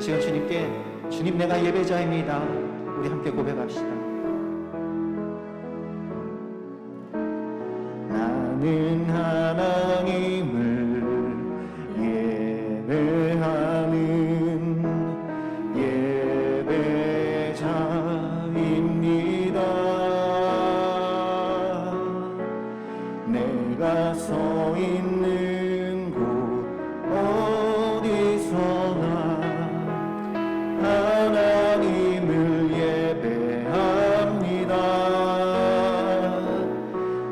시간 주님께 주님 내가 예배자입니다. 우리 함께 고백합시다. 나는 하나님을 예배하는 예배자입니다. 내가 서 있는 곳 어디서나 하나님을 예배합니다.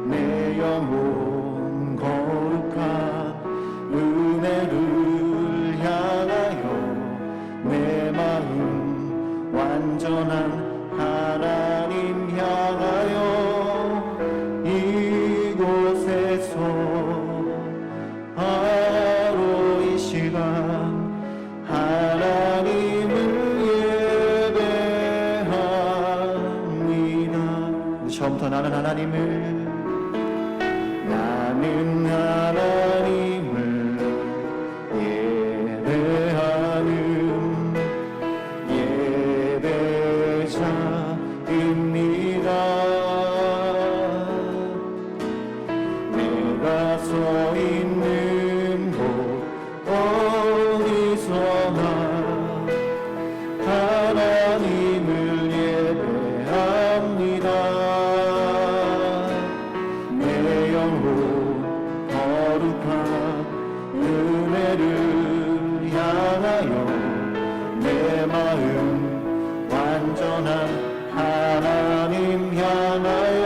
내 영혼 거룩한 은혜를 향하여 내 마음 완전한 하나님 향하여 이곳에서 바로 이 시간 하나님을 예배합니다. 처음부터 나는 하나님을 예배하는 예배자입니다. 내가 서 있는 곳 어디서나 하나님을 예배합니다. 내 영혼 거룩한 은혜를 향하여 내 마음 완전한 하나님 향하여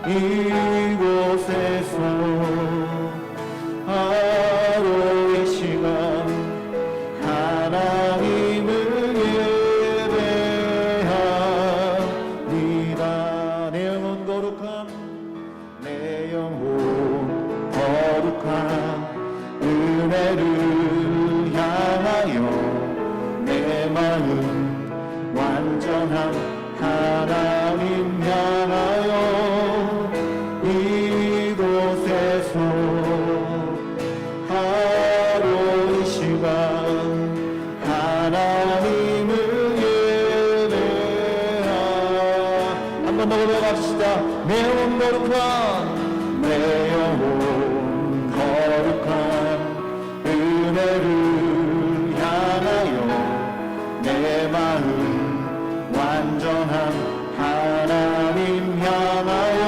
이곳에서 바로 이 시간 하나님을 예배합니다. 내 영혼 거룩한 은혜를 향하여 내 마음 완전한 하나님 향하여 이곳에서 바로 이 시간 하나님을 예배합니다. 한 번 더 고백합시다. 내 영혼 거룩한 은혜를 향하여 내 마음 완전한 하나님 향하여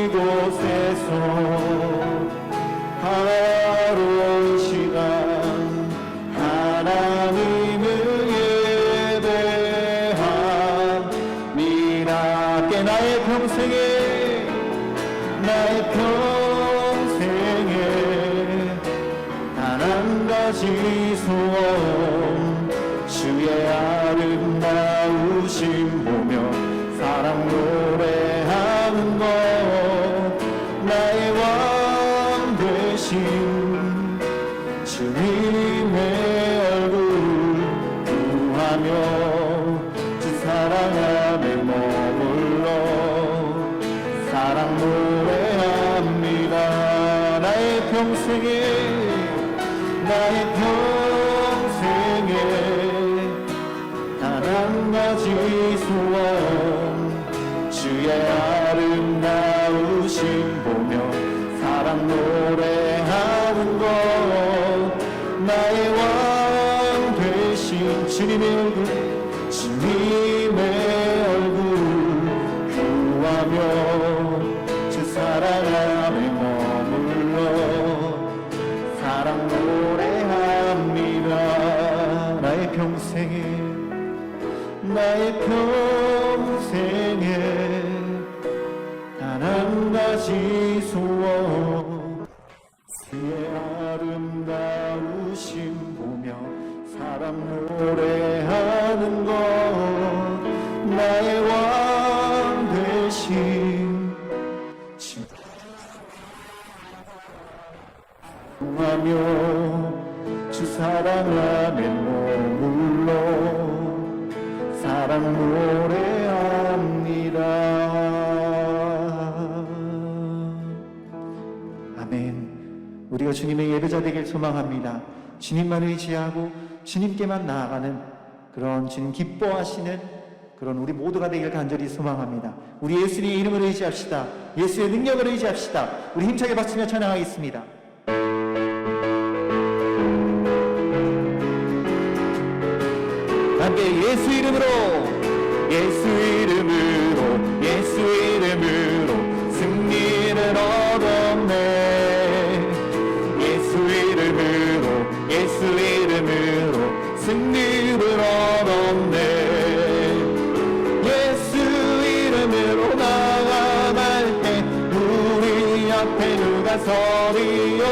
이곳에서 바로 이 시간 하나님을 예배합니다. 나의 평생에 단 한 가지 소원 주의 아름다우심 보며 사랑 노래하는 것 나의 왕 되신 주님의 얼굴 구하며 주 사랑 안에 머물러 사랑 노래합니다. 나의 평생에 단 한 가지 소원 주의 아름다우심 보며 사랑 노래하는 것 나의 왕 되신 주님의 얼굴 구하며 주 사랑 안에 머물러 사랑 노래합니다. 나의 평생에 단 한 가지 소원 주의 아름다우심 보며 사랑 노래하는 것 나의 왕 되신 구하며 주 사랑 안에 머물러 사랑 노래합니다. 아멘. 우리가 주님의 예배자 되길 소망합니다. 주님만 의지하고 주님께만 나아가는 그런 주님 기뻐하시는 그런 우리 모두가 되길 간절히 소망합니다. 우리 예수님의 이름을 의지합시다. 예수의 능력을 의지합시다. 우리 힘차게 박수며 찬양하겠습니다. 함께 예수 이름으로, 예수 이름으로, 예수 이름으로 승리를 얻었네. 예수 이름으로, 예수 이름으로 승리를 얻었네. 예수 이름으로 나아갈 때 우리 앞에 누가 서리요.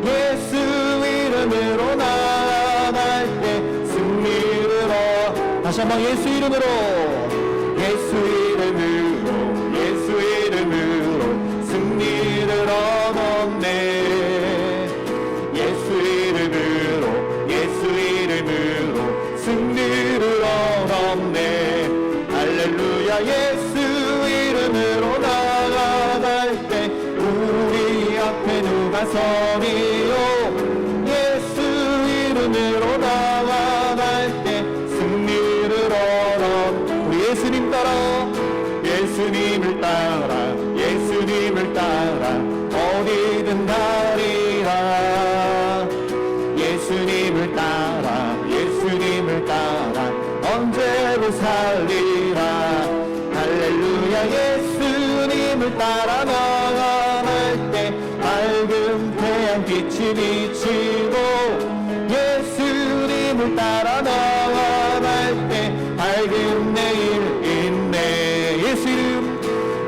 예수 이름으로 나아갈 때 승리를 다시 한번 예수 이름으로, 예수 이름으로, 예수 이름으로 승리를 얻었네. 예수 이름으로, 예수 이름으로 승리를 얻었네. 할렐루야. 예수 이름으로 나아갈 때 우리 앞에 누가 서리요. 예수 이름으로 나아갈 때 승리를 얻었네. 우리 예수님 따라, 예수님을 따라, 예수님을 따라 어디든 가리라. 예수님을 따라, 예수님을 따라 언제로 살리라. 할렐루야. 예수님을 따라 나아갈 때 밝은 태양 빛이 비치고, 예수님을 따라 나아갈 때 밝은 내일 있네. 예수 이름,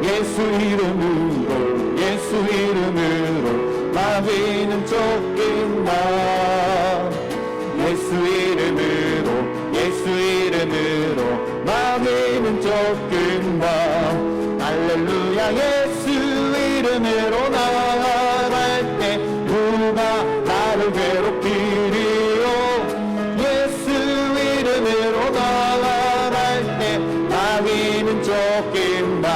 예수 이름으로, 예수 이름으로 마귀는 쫓긴다. 예수 이름으로, 예수 이름으로 마귀는 쫓긴다. 할렐루야. 예수 이름으로 나아갈 때 누가 나를 괴롭히리요. 예수 이름으로 나아갈 때 마귀는 쫓긴다.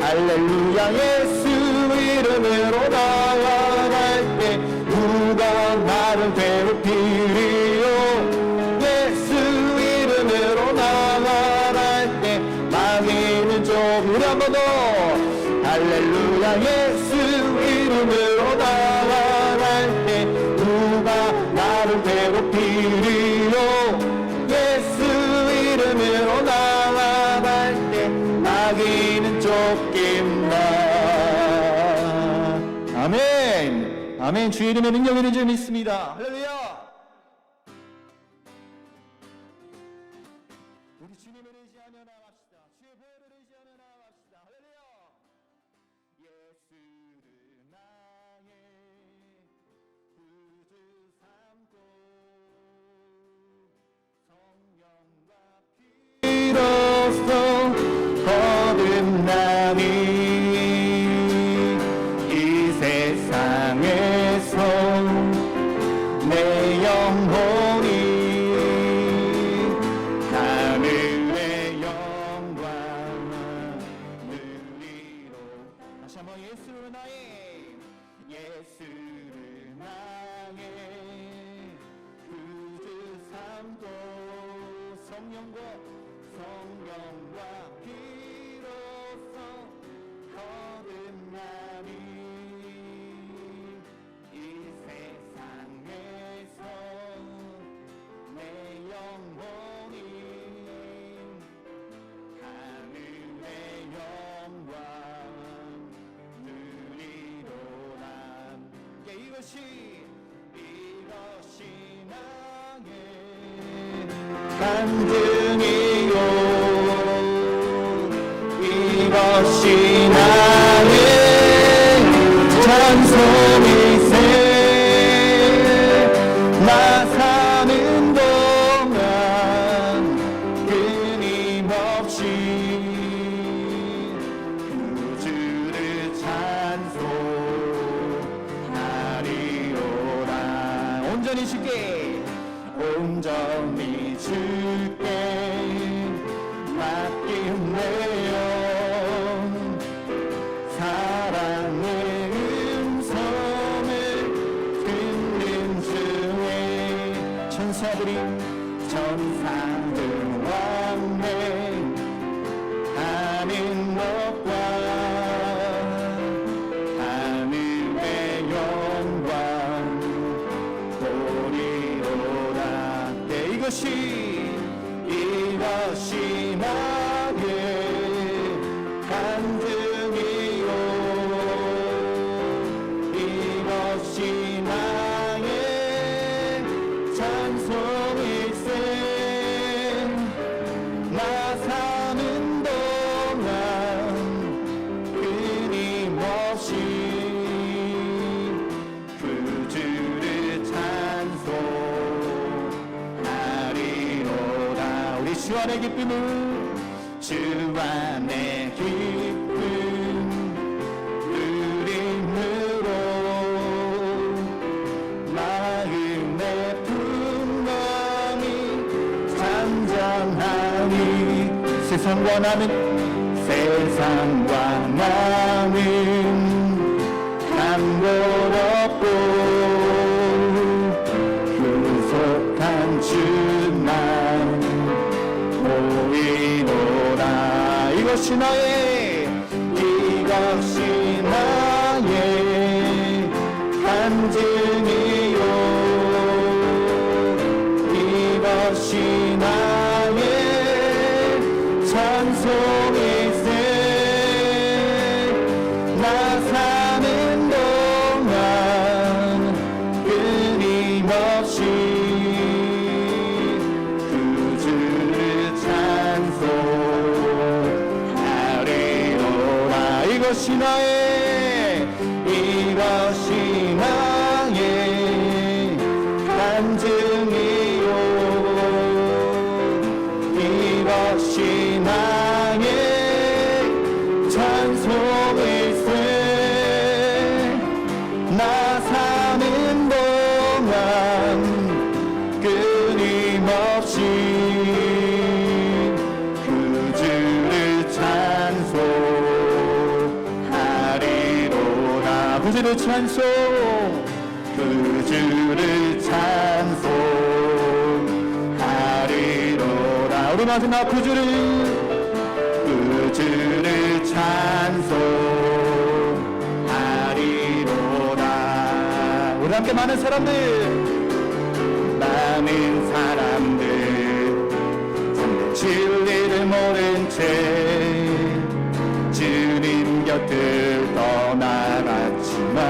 할렐루야. 예수 이름으로 나아갈 때 누가 나를 괴롭히리요. 예수 이름으로 나아갈 때 마귀는 쫓긴다. 우리 한 번 더. 할렐루야. 예수 이름으로 나아갈 때 누가 나를 괴롭히리요. 예수 이름으로 나아갈 때 마귀는 쫓긴다. 아멘. 아멘. 주의 이름의 능력이 있는 줄 믿습니다. 할렐루야. 우리 주님을 의지하며 나갑시다. 주의 보혈을 의지하며 나갑시다. 할렐루야. 예수를 나의 구주 삼고 성령과 피로써 거듭나니 이 세상에서 내 영혼이 하늘의 영광 누리로. 다시 한번 예수를 나의, 예수를 나의 구주 삼고 성령과 피로써 거듭나니 이 세상에서 내 영혼이 하늘의 영광 누리로라. 이것이 나의 간증이요. 이것이 나의 찬송이세. 나 사는 동안 끊임없이 구주를 찬송하리로라. 온전히 주께, 온전히 주께 맡기네요. 사랑의 음성을 듣는 중에 우리 천사들 왕래 하는 것과 하늘의 영광 보리로다. 네, 이것이 나의 간증이요 이것이 나의 찬송일세. 나 사는 동안 끊임없이 그 주를 찬송하리로다. 우리 주 안의 기쁨을 주 안의 기쁨 누림으로 마음의 풍성이 잠잠하니. 세상과 나는 간고롭고 후속한 주만 보이노라. 이것이 나의 간증이요 이것이 나의 찬송일세. 나 사는 동안 끊임없이 그 주를 찬송하리로다. 이것이 나의 간증이요 이것이 나의 찬송일세. 나 사는 동안 끊임없이 그 주를 찬송하리로다. 그 주를 찬송 그 주를 찬송하리로다. 우리 마지막 그 주를 찬송하리로다. 우리 함께 많은 사람들 참된 진리를 모른 채 주님 곁을 떠나갔지만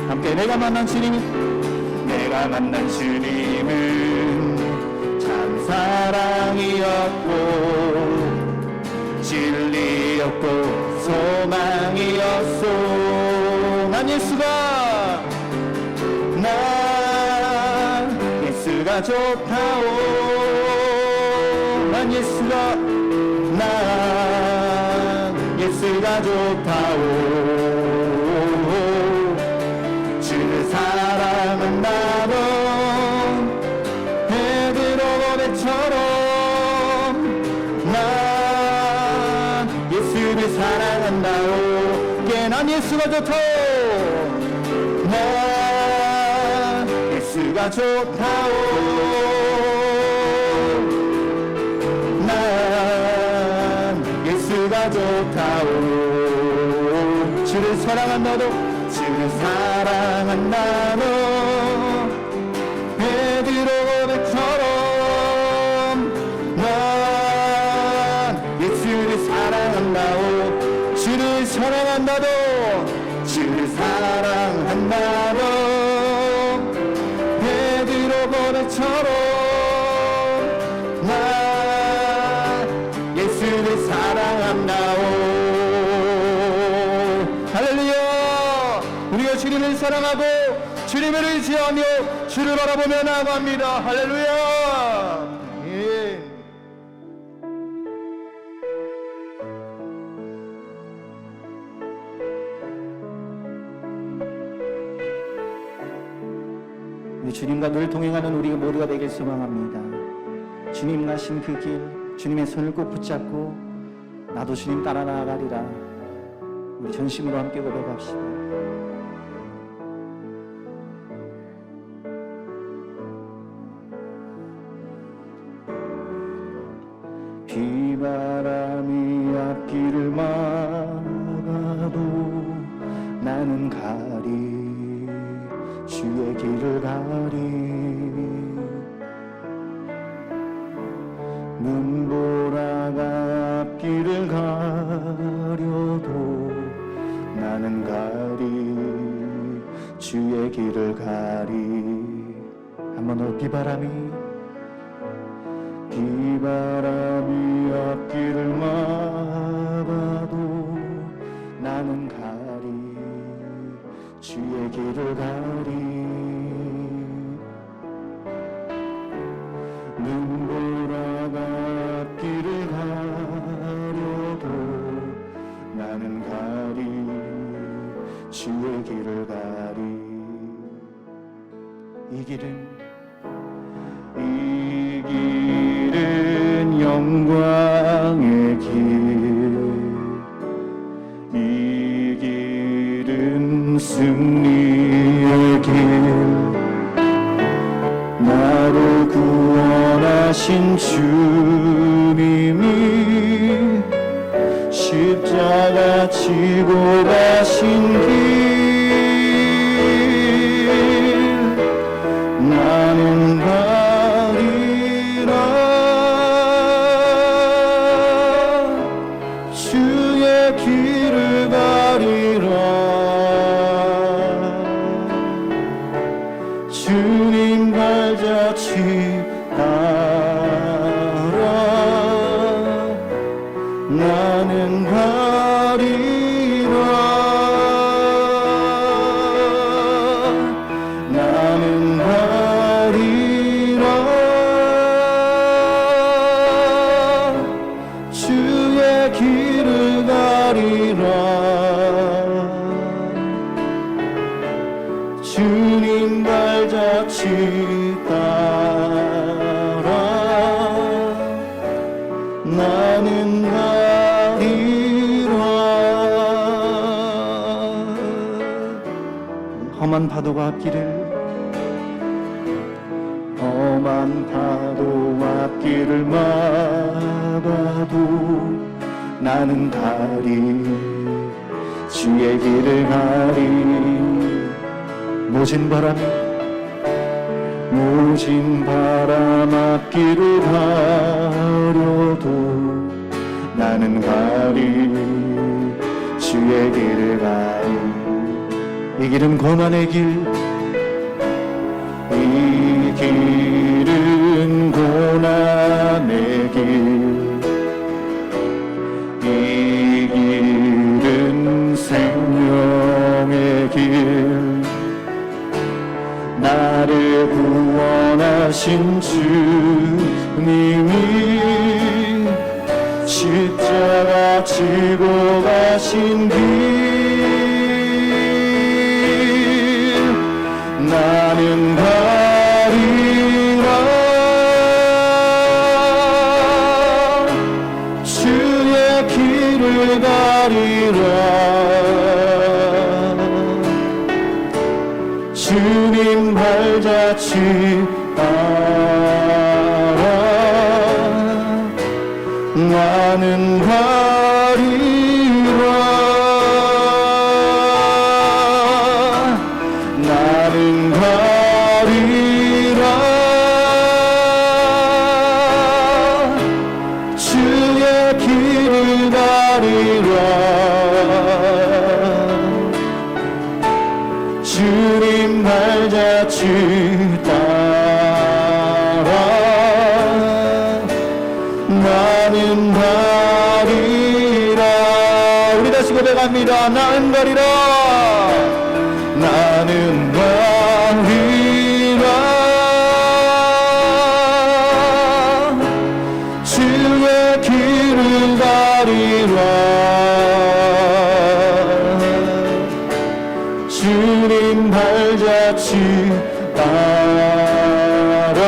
함께 내가 만난 주님은 참 사랑이었고 진리였고 소망이었소. 난 예수가 좋다오. 난 예수가 좋다오. 주를 사랑한다면 베드로 고백처럼 난 예수를 사랑한다오. 난 예수가 좋다오. 난 예수가 좋다오. 난 예수가 좋다오. 주를 사랑한다도 베드로 고백처럼 난 예수를 사랑한다오. 주를 사랑한다도 베드로 고백처럼 난 예수를 사랑한다오. 할렐루야. 우리가 주님을 사랑하고 주님을 의지하며 주를 바라보며 나아갑니다. 할렐루야. 예. 주님과 늘 동행하는 우리 모두가 되길 소망합니다. 주님 가신 그 길, 주님의 손을 꼭 붙잡고 나도 주님 따라 나아가리라. 우리 전심으로 함께 고백합시다. 나는 가리 주의 길을 가리 눈보라가 앞길을 가려도 나는 가리 주의 길을 가리 한번 더 비바람이 앞길을 막아도 나는 가리 주의 길을 가리 눈보라가 앞길을 가려도 나는 가리 주의 길을 가리 이 길은 영광의 길 이 길은 승리의 길 나로 구원하신 주님이 십자가 지고 가신 길 나는 가리라 주의 길을 가리라 주님 발자취 따라 나는 가리라 나는 가리라 주의 길을 가리라 주님 발자취 따라 나는 가리라 험한 파도가 앞길을 막아도 나는 가리 주의 길을 가리 모진 바람 앞길을 가려도 나는 가리 주의 길을 가리 이 길은 고난의 길 이 길은 고난의 길 이 길은 생명의 길 나를 구원하신 주님이 십자가 지고 가신 길 나는 가리라 주의 길을 가리라 주님 발자취 따라 나는 가리라 나는 가리라 주의 길을 가리라 주님 발자취 따라 나는 가리라 우리 다시 고백합니다. 나는 가리라 나는 가리라 주의 길을 가리라 주님 발자취 따라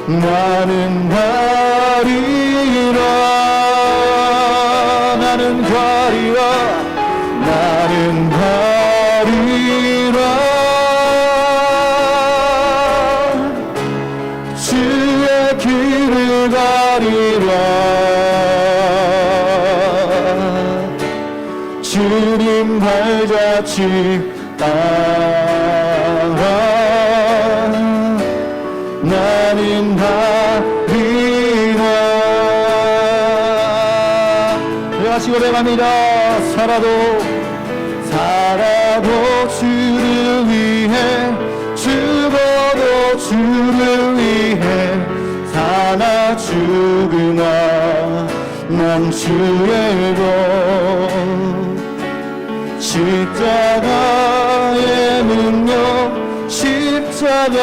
나는 가리라 나는 가리라 나는 가리라 주의 길을 가리라 주님 발자취 따라 나는 가리라. 같이 고백합니다. 살아도 주를 위해, 죽어도 주를 위해, 사나 죽으나 난 주의 것. 십자가의 능력, 십자가의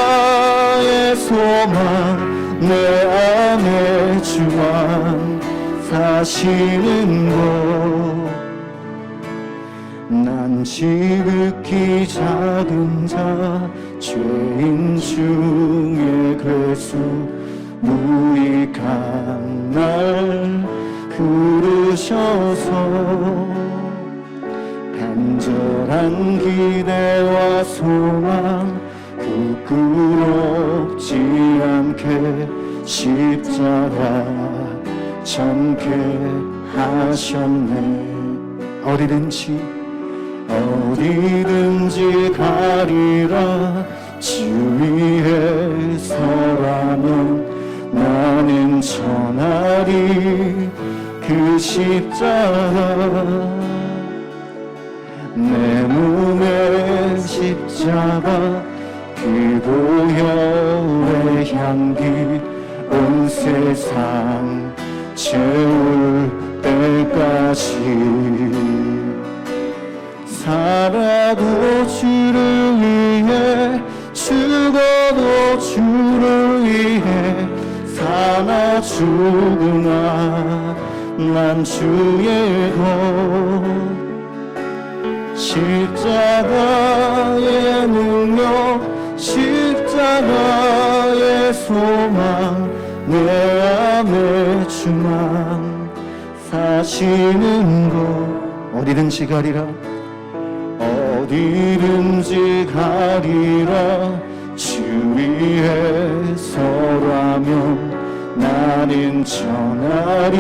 소망, 내 안에 주만 사시는 것. 난 지극히 작은 자, 죄인 중에 괴수, 무익한 날 부르셔서 간절한 기대와 소망, 부끄럽지 않게 십자가 참게 하셨네. 어디든지 가리라. 주 위에 서라면 나는 전하리 그 십자가. 내 몸의 십자가, 그 보혈의 향기 온 세상 채울 때까지. 살아도 주를 위해, 죽어도 주를 위해, 사나 죽으나 난 주의 것. 십자가의 능력, 십자가의 소망, 내 안에 주만 사시는 것. 어디든지 가리라. 어디든지 가리라. 주 위에 서라면 나는 전하리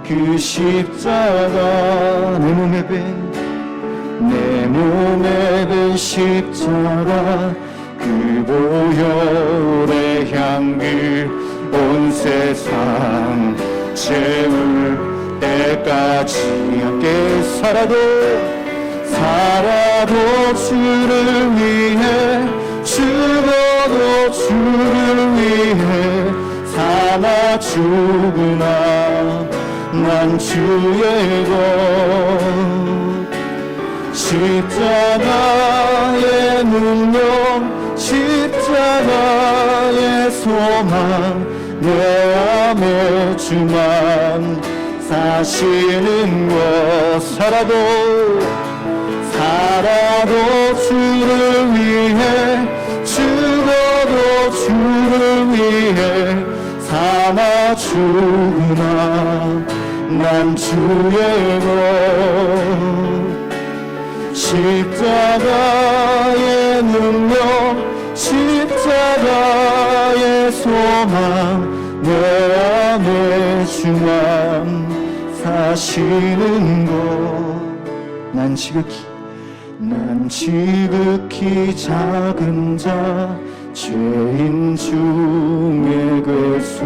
그 십자가. 내 몸에 밴 십자가, 그 보혈의 향기 온 세상 채울 때까지. 함께 살아도 주를 위해, 죽어도 주를 위해, 사나 죽으나 난 주의 것. 십자가의 능력, 십자가의 소망, 내 안에 주만 사시는 것. 살아도 주를 위해, 죽어도 주를 위해, 사나 죽으나 난 주의 것. 십자가의 능력, 십자가의 소망, 내 안에 주만 사시는 것. 난 지극히 작은 자, 죄인 중에 괴수,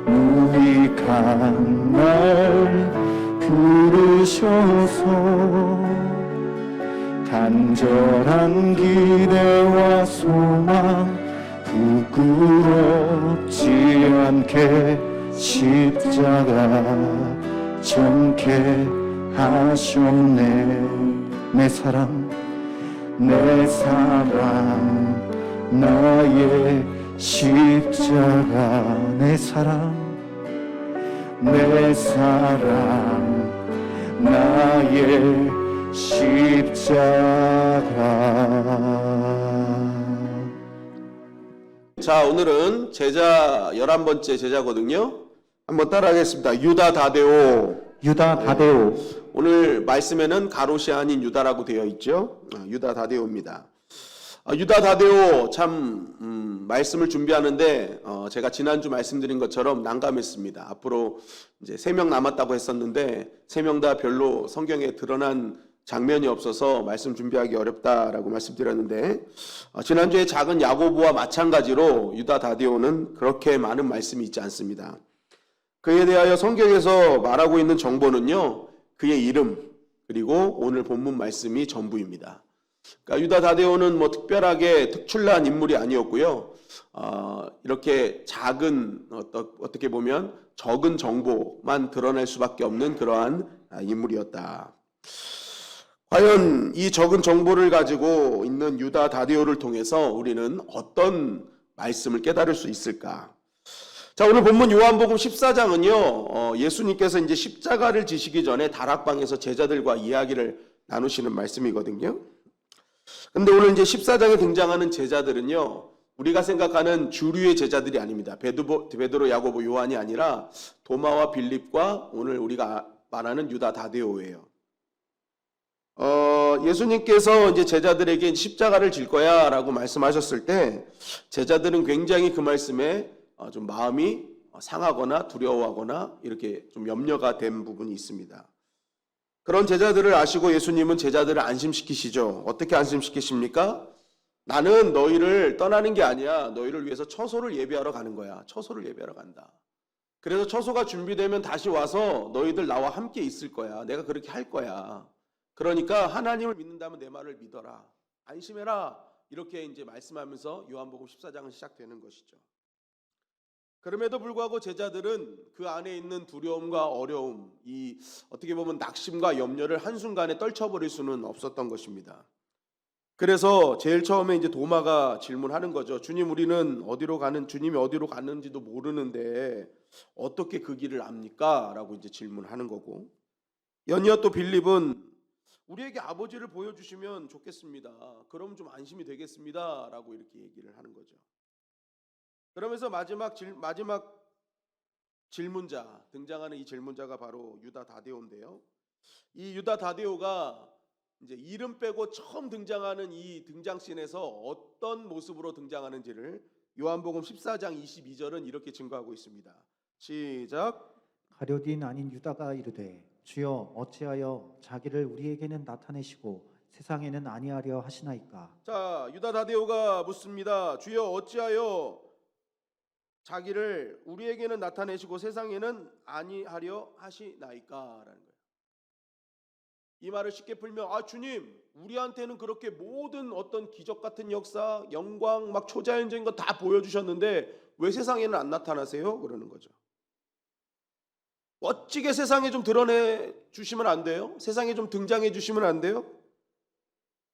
무익한 날 부르셔서 간절한 기대와 소망, 부끄럽지 않게 십자가 정케 하셨네. 내 사랑 나의 십자가. 내 사랑 나의 십자가. 자, 오늘은 제자 11번째 제자거든요. 한번 따라하겠습니다. 유다 다데오. 오늘 말씀에는 가롯이 아닌 유다라고 되어 있죠. 유다 다데오입니다. 유다 다데오 참 말씀을 준비하는데 제가 지난주 말씀드린 것처럼 난감했습니다. 앞으로 이제 3명 남았다고 했었는데 3명 다 별로 성경에 드러난 장면이 없어서 말씀 준비하기 어렵다라고 말씀드렸는데 지난주에 작은 야고보와 마찬가지로 유다 다데오는 그렇게 많은 말씀이 있지 않습니다. 그에 대하여 성경에서 말하고 있는 정보는요, 그의 이름 그리고 오늘 본문 말씀이 전부입니다. 그러니까 유다 다데오는 뭐 특별하게 특출난 인물이 아니었고요. 이렇게 작은 어떻게 보면 적은 정보만 드러낼 수밖에 없는 그러한 인물이었다. 과연 이 적은 정보를 가지고 있는 유다 다데오를 통해서 우리는 어떤 말씀을 깨달을 수 있을까? 자, 오늘 본문 요한복음 14장은요, 예수님께서 이제 십자가를 지시기 전에 다락방에서 제자들과 이야기를 나누시는 말씀이거든요. 근데 오늘 이제 14장에 등장하는 제자들은요, 우리가 생각하는 주류의 제자들이 아닙니다. 베드로, 야고보, 요한이 아니라 도마와 빌립과 오늘 우리가 말하는 유다 다데오예요. 예수님께서 이제 제자들에게 십자가를 질 거야 라고 말씀하셨을 때 제자들은 굉장히 그 말씀에 좀 마음이 상하거나 두려워하거나 이렇게 좀 염려가 된 부분이 있습니다. 그런 제자들을 아시고 예수님은 제자들을 안심시키시죠. 어떻게 안심시키십니까? 나는 너희를 떠나는 게 아니야. 너희를 위해서 처소를 예비하러 가는 거야. 처소를 예비하러 간다. 그래서 처소가 준비되면 다시 와서 너희들 나와 함께 있을 거야. 내가 그렇게 할 거야. 그러니까 하나님을 믿는다면 내 말을 믿어라. 안심해라. 이렇게 이제 말씀하면서 요한복음 14장은 시작되는 것이죠. 그럼에도 불구하고 제자들은 그 안에 있는 두려움과 어려움, 이 어떻게 보면 낙심과 염려를 한순간에 떨쳐버릴 수는 없었던 것입니다. 그래서 제일 처음에 이제 도마가 질문하는 거죠. 주님이 어디로 가는지도 모르는데 어떻게 그 길을 압니까? 라고 이제 질문하는 거고. 연이어 또 빌립은 우리에게 아버지를 보여주시면 좋겠습니다. 그럼 좀 안심이 되겠습니다. 라고 이렇게 얘기를 하는 거죠. 그러면서 마지막 질문자, 등장하는 이 질문자가 바로 유다 다데오인데요. 이 유다 다데오가 이제 이름 빼고 처음 등장하는 이 등장씬에서 어떤 모습으로 등장하는지를 요한복음 14장 22절은 이렇게 증거하고 있습니다. 시작. 가룟 아닌 유다가 이르되 주여 어찌하여 자기를 우리에게는 나타내시고 세상에는 아니하려 하시나이까. 자, 유다 다데오가 묻습니다. 주여 어찌하여 자기를 우리에게는 나타내시고 세상에는 아니하려 하시나이까라는 거예요. 이 말을 쉽게 풀면 주님, 우리한테는 그렇게 모든 어떤 기적 같은 역사, 영광, 막 초자연적인 거 다 보여주셨는데 왜 세상에는 안 나타나세요? 그러는 거죠. 멋지게 세상에 좀 드러내 주시면 안 돼요? 세상에 좀 등장해 주시면 안 돼요?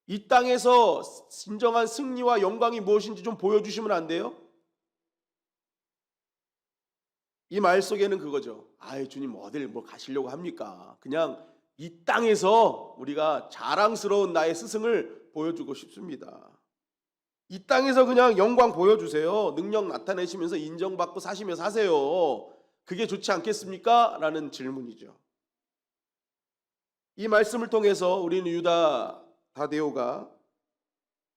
이 땅에서 진정한 승리와 영광이 무엇인지 좀 보여주시면 안 돼요? 이 말 속에는 그거죠. 주님 어딜 뭐 가시려고 합니까? 그냥 이 땅에서 우리가 자랑스러운 나의 스승을 보여주고 싶습니다. 이 땅에서 그냥 영광 보여주세요. 능력 나타내시면서 인정받고 사시며 사세요. 그게 좋지 않겠습니까? 라는 질문이죠. 이 말씀을 통해서 우리는 유다 다데오가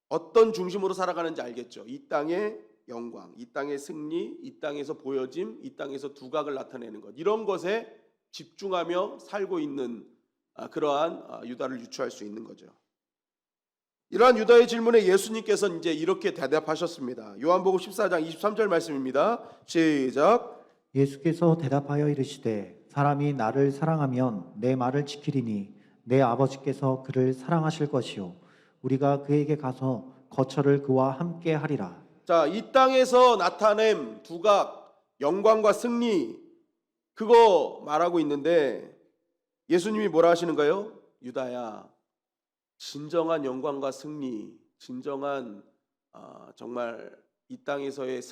어떤 중심으로 살아가는지 알겠죠. 이 땅의 영광, 이 땅의 승리, 이 땅에서 보여짐, 이 땅에서 두각을 나타내는 것, 이런 것에 집중하며 살고 있는 그러한 유다를 유추할 수 있는 거죠. 이러한 유다의 질문에 예수님께서 이제 이렇게 대답하셨습니다. 요한복음 14장 23절 말씀입니다. 시작. 예수께서 대답하여 이르시되 사람이 나를 사랑하면 내 말을 지키리니 내 아버지께서 그를 사랑하실 것이요 우리가 그에게 가서 거처를 그와 함께 하리라. 자, 이 땅에서 나타냄 두각, 영광과 승리, 그거 말하고 있는데 예수님이 뭐라 하시는가요? 유다야, 진정한 영광과 승리, 진정한 정말 이 땅에서의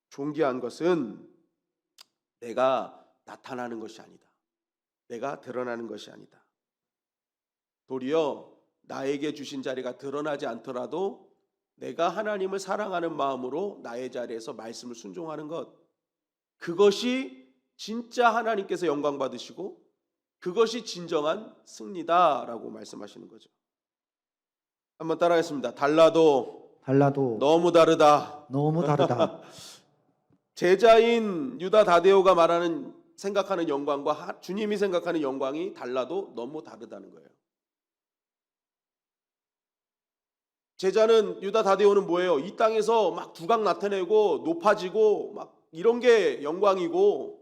존귀한 것은 내가 나타나는 것이 아니다. 내가 드러나는 것이 아니다. 도리어 나에게 주신 자리가 드러나지 않더라도 내가 하나님을 사랑하는 마음으로 나의 자리에서 말씀을 순종하는 것, 그것이 진짜 하나님께서 영광 받으시고 그것이 진정한 승리다라고 말씀하시는 거죠. 한번 따라하겠습니다. 달라도 너무 다르다. 제자인 유다 다데오가 말하는 생각하는 영광과 주님이 생각하는 영광이 달라도 너무 다르다는 거예요. 제자는 유다 다데오는 뭐예요? 이 땅에서 막 두각 나타내고 높아지고 막 이런 게 영광이고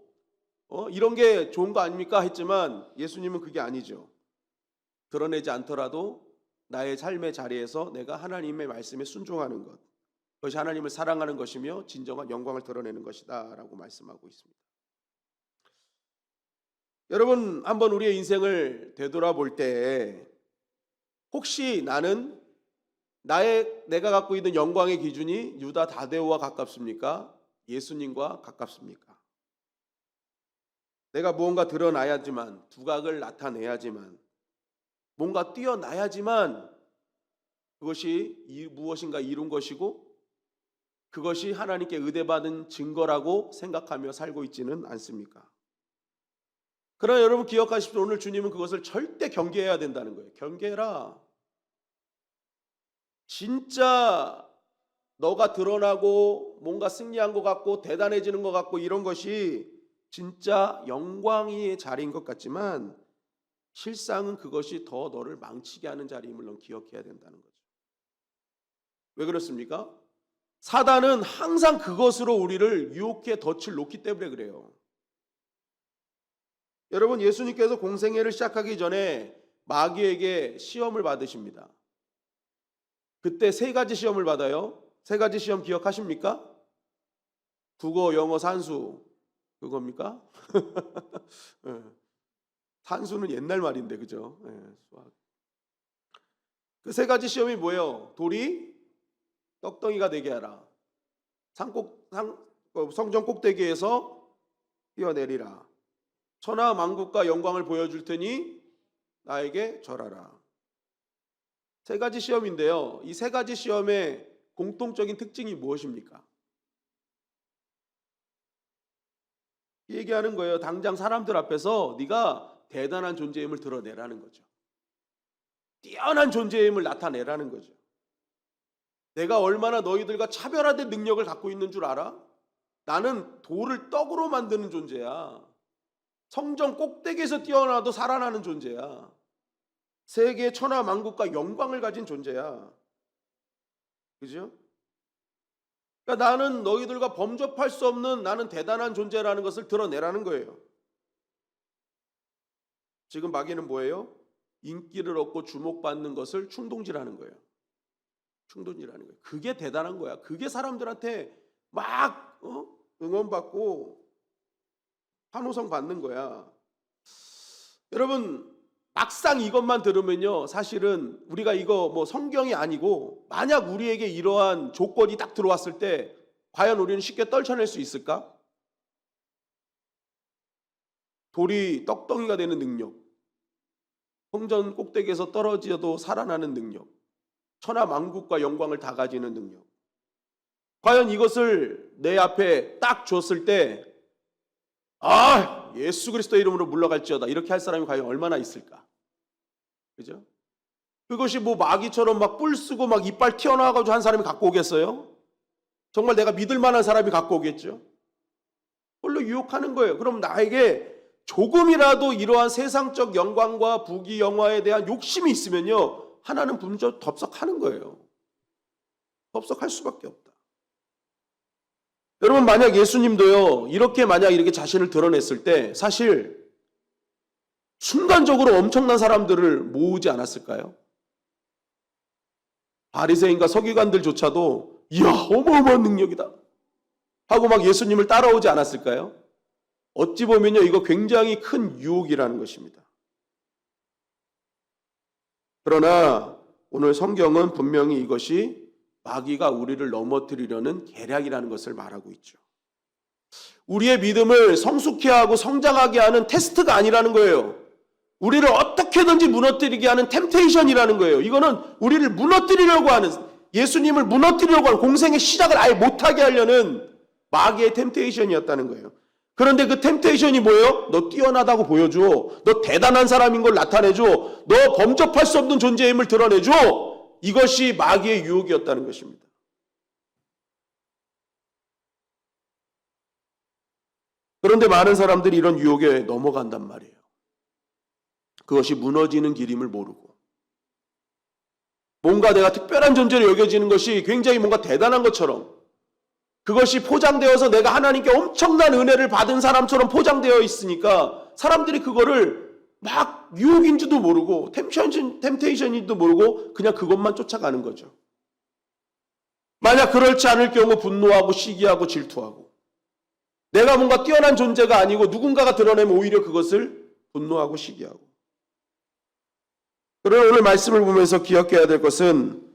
이런 게 좋은 거 아닙니까? 했지만 예수님은 그게 아니죠. 드러내지 않더라도 나의 삶의 자리에서 내가 하나님의 말씀에 순종하는 것, 그것이 하나님을 사랑하는 것이며 진정한 영광을 드러내는 것이다 라고 말씀하고 있습니다. 여러분, 한번 우리의 인생을 되돌아볼 때 혹시 나는 내가 갖고 있는 영광의 기준이 유다 다데오와 가깝습니까? 예수님과 가깝습니까? 내가 무언가 드러나야지만, 두각을 나타내야지만, 뭔가 뛰어나야지만 그것이 무엇인가 이룬 것이고 그것이 하나님께 의대받은 증거라고 생각하며 살고 있지는 않습니까? 그러나 여러분 기억하십시오. 오늘 주님은 그것을 절대 경계해야 된다는 거예요. 경계해라. 진짜 너가 드러나고 뭔가 승리한 것 같고 대단해지는 것 같고 이런 것이 진짜 영광의 자리인 것 같지만 실상은 그것이 더 너를 망치게 하는 자리임을 넌 기억해야 된다는 거죠. 왜 그렇습니까? 사단은 항상 그것으로 우리를 유혹해 덫을 놓기 때문에 그래요. 여러분, 예수님께서 공생애를 시작하기 전에 마귀에게 시험을 받으십니다. 그때 3가지 시험을 받아요. 3가지 시험 기억하십니까? 국어, 영어, 산수 그겁니까? 산수는 옛날 말인데 그죠? 수학. 그 3가지 시험이 뭐예요? 돌이 떡덩이가 되게 하라. 성전 꼭대기에서 뛰어내리라. 천하 만국과 영광을 보여줄 테니 나에게 절하라. 3가지 시험인데요. 이 3가지 시험의 공통적인 특징이 무엇입니까? 얘기하는 거예요. 당장 사람들 앞에서 네가 대단한 존재임을 드러내라는 거죠. 뛰어난 존재임을 나타내라는 거죠. 내가 얼마나 너희들과 차별화된 능력을 갖고 있는 줄 알아? 나는 돌을 떡으로 만드는 존재야. 성전 꼭대기에서 뛰어나도 살아나는 존재야. 세계 천하 만국과 영광을 가진 존재야. 그죠? 그러니까 나는 너희들과 범접할 수 없는 나는 대단한 존재라는 것을 드러내라는 거예요. 지금 마귀는 뭐예요? 인기를 얻고 주목받는 것을 충동질하는 거예요. 충동질하는 거예요. 그게 대단한 거야. 그게 사람들한테 막 응원받고 환호성 받는 거야. 여러분, 막상 이것만 들으면요, 사실은 우리가 이거 뭐 성경이 아니고 만약 우리에게 이러한 조건이 딱 들어왔을 때 과연 우리는 쉽게 떨쳐낼 수 있을까? 돌이 떡덩이가 되는 능력, 성전 꼭대기에서 떨어져도 살아나는 능력, 천하 만국과 영광을 다 가지는 능력. 과연 이것을 내 앞에 딱 줬을 때 예수 그리스도의 이름으로 물러갈지어다 이렇게 할 사람이 과연 얼마나 있을까? 그죠? 그것이 뭐 마귀처럼 막 뿔 쓰고 막 이빨 튀어나와가지고 한 사람이 갖고 오겠어요? 정말 내가 믿을 만한 사람이 갖고 오겠죠? 그걸로 유혹하는 거예요. 그럼 나에게 조금이라도 이러한 세상적 영광과 부귀 영화에 대한 욕심이 있으면요, 하나는 분명 덥석하는 거예요. 덥석할 수밖에 없다. 여러분, 만약 예수님도요 이렇게 자신을 드러냈을 때 사실 순간적으로 엄청난 사람들을 모으지 않았을까요? 바리새인과 서기관들조차도 이야 어마어마한 능력이다 하고 막 예수님을 따라오지 않았을까요? 어찌 보면요 이거 굉장히 큰 유혹이라는 것입니다. 그러나 오늘 성경은 분명히 이것이 마귀가 우리를 넘어뜨리려는 계략이라는 것을 말하고 있죠. 우리의 믿음을 성숙해 하고 성장하게 하는 테스트가 아니라는 거예요. 우리를 어떻게든지 무너뜨리게 하는 템테이션이라는 거예요. 이거는 우리를 무너뜨리려고 하는, 예수님을 무너뜨리려고 하는, 공생의 시작을 아예 못하게 하려는 마귀의 템테이션이었다는 거예요. 그런데 그 템테이션이 뭐예요? 너 뛰어나다고 보여줘. 너 대단한 사람인 걸 나타내줘. 너 범접할 수 없는 존재임을 드러내줘. 이것이 마귀의 유혹이었다는 것입니다. 그런데 많은 사람들이 이런 유혹에 넘어간단 말이에요. 그것이 무너지는 길임을 모르고. 뭔가 내가 특별한 존재로 여겨지는 것이 굉장히 뭔가 대단한 것처럼, 그것이 포장되어서 내가 하나님께 엄청난 은혜를 받은 사람처럼 포장되어 있으니까 사람들이 그거를 막 유혹인지도 모르고 템테이션인지도 모르고 그냥 그것만 쫓아가는 거죠. 만약 그렇지 않을 경우 분노하고 시기하고 질투하고, 내가 뭔가 뛰어난 존재가 아니고 누군가가 드러내면 오히려 그것을 분노하고 시기하고. 그러나 오늘 말씀을 보면서 기억해야 될 것은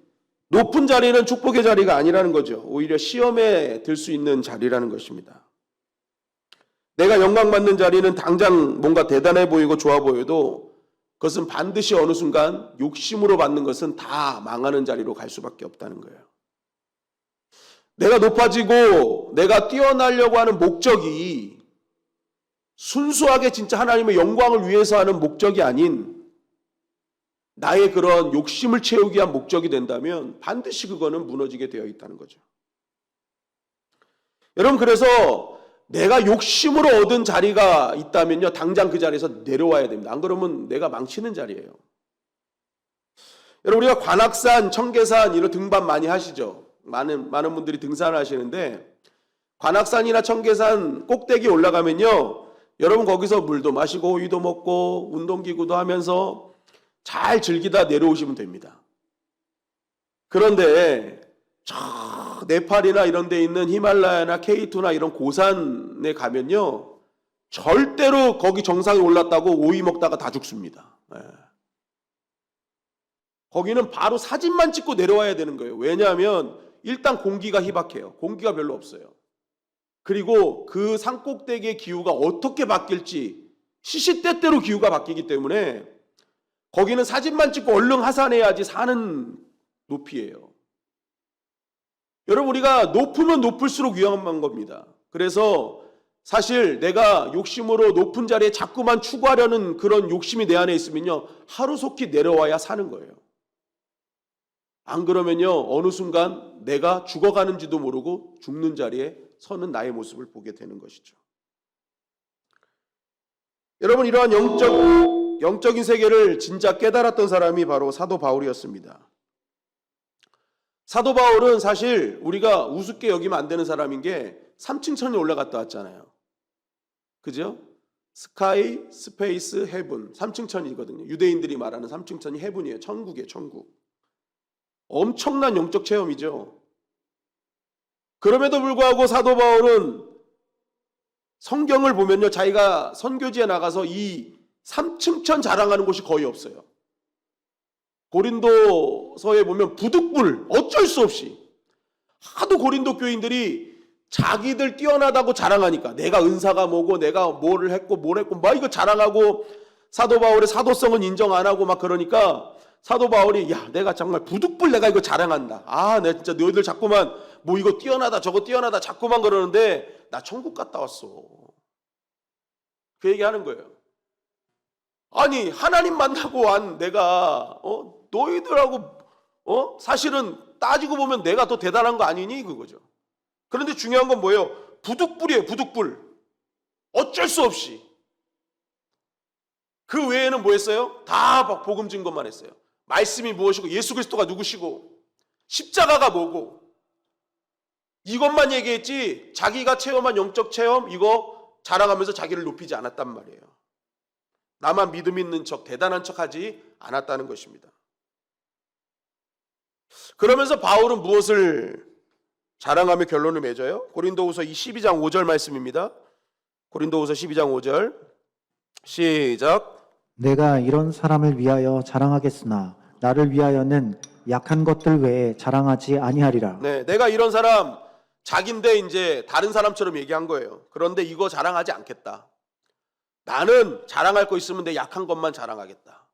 높은 자리는 축복의 자리가 아니라는 거죠. 오히려 시험에 들 수 있는 자리라는 것입니다. 내가 영광받는 자리는 당장 뭔가 대단해 보이고 좋아 보여도 그것은 반드시 어느 순간 욕심으로 받는 것은 다 망하는 자리로 갈 수밖에 없다는 거예요. 내가 높아지고 내가 뛰어나려고 하는 목적이 순수하게 진짜 하나님의 영광을 위해서 하는 목적이 아닌 나의 그런 욕심을 채우기 위한 목적이 된다면 반드시 그거는 무너지게 되어 있다는 거죠. 여러분, 그래서 내가 욕심으로 얻은 자리가 있다면요, 당장 그 자리에서 내려와야 됩니다. 안 그러면 내가 망치는 자리예요. 여러분, 우리가 관악산, 청계산 이런 등반 많이 하시죠? 많은 분들이 등산을 하시는데, 관악산이나 청계산 꼭대기 올라가면요, 여러분 거기서 물도 마시고 우유도 먹고 운동기구도 하면서 잘 즐기다 내려오시면 됩니다. 그런데 저 네팔이나 이런 데 있는 히말라야나 K2나 이런 고산에 가면요, 절대로 거기 정상에 올랐다고 오이 먹다가 다 죽습니다. 거기는 바로 사진만 찍고 내려와야 되는 거예요. 왜냐하면 일단 공기가 희박해요. 공기가 별로 없어요. 그리고 그 산꼭대기의 기후가 어떻게 바뀔지 시시때때로 기후가 바뀌기 때문에 거기는 사진만 찍고 얼른 하산해야지 사는 높이예요. 여러분, 우리가 높으면 높을수록 위험한 겁니다. 그래서 사실 내가 욕심으로 높은 자리에 자꾸만 추구하려는 그런 욕심이 내 안에 있으면요, 하루속히 내려와야 사는 거예요. 안 그러면요, 어느 순간 내가 죽어가는지도 모르고 죽는 자리에 서는 나의 모습을 보게 되는 것이죠. 여러분, 이러한 영적인 세계를 진짜 깨달았던 사람이 바로 사도 바울이었습니다. 사도 바울은 사실 우리가 우습게 여기면 안 되는 사람인 게 3층 천에 올라갔다 왔잖아요. 그죠? 스카이, 스페이스, 헤븐. 3층 천이거든요. 유대인들이 말하는 3층 천이 헤븐이에요. 천국이에요, 천국. 엄청난 영적 체험이죠. 그럼에도 불구하고 사도 바울은 성경을 보면요, 자기가 선교지에 나가서 이 3층 천 자랑하는 곳이 거의 없어요. 고린도서에 보면 부득불 어쩔 수 없이 하도 고린도 교인들이 자기들 뛰어나다고 자랑하니까, 내가 은사가 뭐고 내가 뭐를 했고 막 이거 자랑하고 사도 바울의 사도성은 인정 안 하고 막 그러니까 사도 바울이, 야, 내가 정말 부득불 내가 이거 자랑한다. 아, 내가 진짜 너희들 자꾸만 뭐 이거 뛰어나다 저거 뛰어나다 자꾸만 그러는데 나 천국 갔다 왔어. 그 얘기하는 거예요. 아니, 하나님 만나고 wan 내가 너희들하고 사실은 따지고 보면 내가 더 대단한 거 아니니, 그거죠. 그런데 중요한 건 뭐예요? 부득불이에요, 부득불. 어쩔 수 없이. 그 외에는 뭐 했어요? 다 복음 증거만 했어요. 말씀이 무엇이고 예수 그리스도가 누구시고 십자가가 뭐고 이것만 얘기했지, 자기가 체험한 영적 체험 이거 자랑하면서 자기를 높이지 않았단 말이에요. 나만 믿음 있는 척, 대단한 척 하지 않았다는 것입니다. 그러면서 바울은 무엇을 자랑하며 결론을 맺어요? 고린도후서 12장 5절 말씀입니다. 고린도후서 12장 5절 시작. 내가 이런 사람을 위하여 자랑하겠으나 나를 위하여는 약한 것들 외에 자랑하지 아니하리라. 네, 내가 이런 사람 자기인데 이제 다른 사람처럼 얘기한 거예요. 그런데 이거 자랑하지 않겠다. 나는 자랑할 거 있으면 내 약한 것만 자랑하겠다.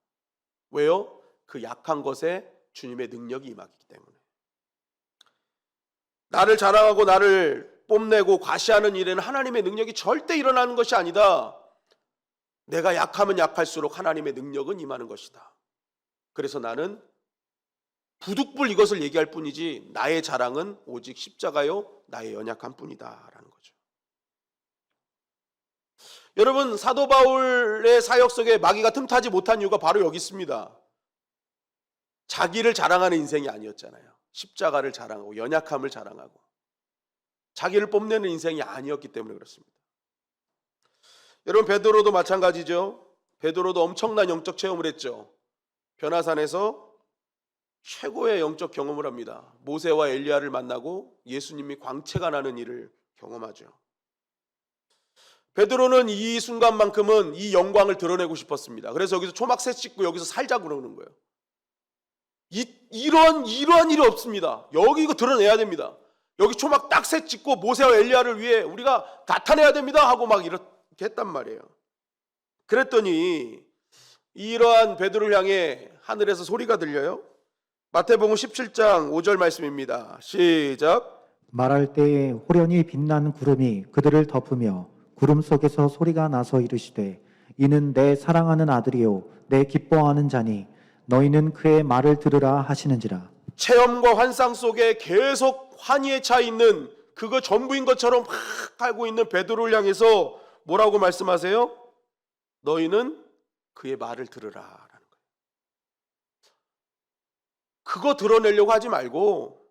왜요? 그 약한 것에 주님의 능력이 임하기 때문에. 나를 자랑하고 나를 뽐내고 과시하는 일에는 하나님의 능력이 절대 일어나는 것이 아니다. 내가 약하면 약할수록 하나님의 능력은 임하는 것이다. 그래서 나는 부득불 이것을 얘기할 뿐이지 나의 자랑은 오직 십자가요 나의 연약한 뿐이다 라는 거죠. 여러분, 사도 바울의 사역 속에 마귀가 틈타지 못한 이유가 바로 여기 있습니다. 자기를 자랑하는 인생이 아니었잖아요. 십자가를 자랑하고 연약함을 자랑하고 자기를 뽐내는 인생이 아니었기 때문에 그렇습니다. 여러분, 베드로도 마찬가지죠. 베드로도 엄청난 영적 체험을 했죠. 변화산에서 최고의 영적 경험을 합니다. 모세와 엘리야를 만나고 예수님이 광채가 나는 일을 경험하죠. 베드로는 이 순간만큼은 이 영광을 드러내고 싶었습니다. 그래서 여기서 초막새 씻고 여기서 살자고 그러는 거예요. 이러한 일이 없습니다. 여기 이거 드러내야 됩니다. 여기 초막 딱 새 찍고 모세와 엘리야를 위해 우리가 나타내야 됩니다 하고 막 이렇게 했단 말이에요. 그랬더니 이러한 베드로를 향해 하늘에서 소리가 들려요. 마태복음 17장 5절 말씀입니다. 시작. 말할 때에 호련히 빛난 구름이 그들을 덮으며 구름 속에서 소리가 나서 이르시되 이는 내 사랑하는 아들이요 내 기뻐하는 자니 너희는 그의 말을 들으라 하시는지라. 체험과 환상 속에 계속 환희에 차 있는 그거 전부인 것처럼 막 알고 있는 베드로를 향해서 뭐라고 말씀하세요? 너희는 그의 말을 들으라라는 거예요. 그거 드러내려고 하지 말고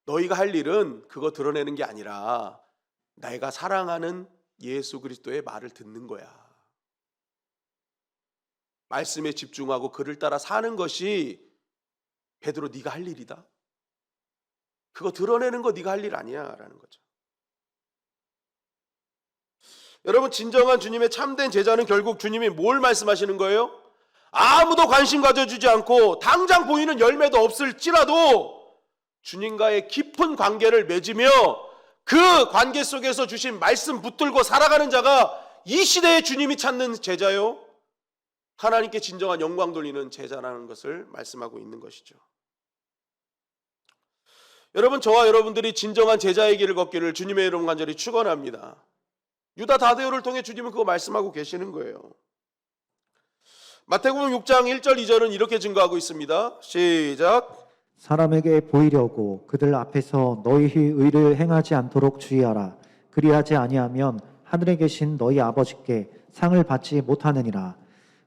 너희가 할 일은 그거 드러내는 게 아니라 내가 사랑하는 예수 그리스도의 말을 듣는 거야. 말씀에 집중하고 그를 따라 사는 것이 베드로 네가 할 일이다. 그거 드러내는 거 네가 할 일 아니야 라는 거죠. 여러분, 진정한 주님의 참된 제자는 결국 주님이 뭘 말씀하시는 거예요? 아무도 관심 가져주지 않고 당장 보이는 열매도 없을지라도 주님과의 깊은 관계를 맺으며 그 관계 속에서 주신 말씀 붙들고 살아가는 자가 이 시대의 주님이 찾는 제자요, 하나님께 진정한 영광 돌리는 제자라는 것을 말씀하고 있는 것이죠. 여러분, 저와 여러분들이 진정한 제자의 길을 걷기를 주님의 이름 간절히 축원합니다. 유다 다데오를 통해 주님은 그거 말씀하고 계시는 거예요. 마태복음 6장 1절 2절은 이렇게 증거하고 있습니다. 시작. 사람에게 보이려고 그들 앞에서 너희 의를 행하지 않도록 주의하라. 그리하지 아니하면 하늘에 계신 너희 아버지께 상을 받지 못하느니라.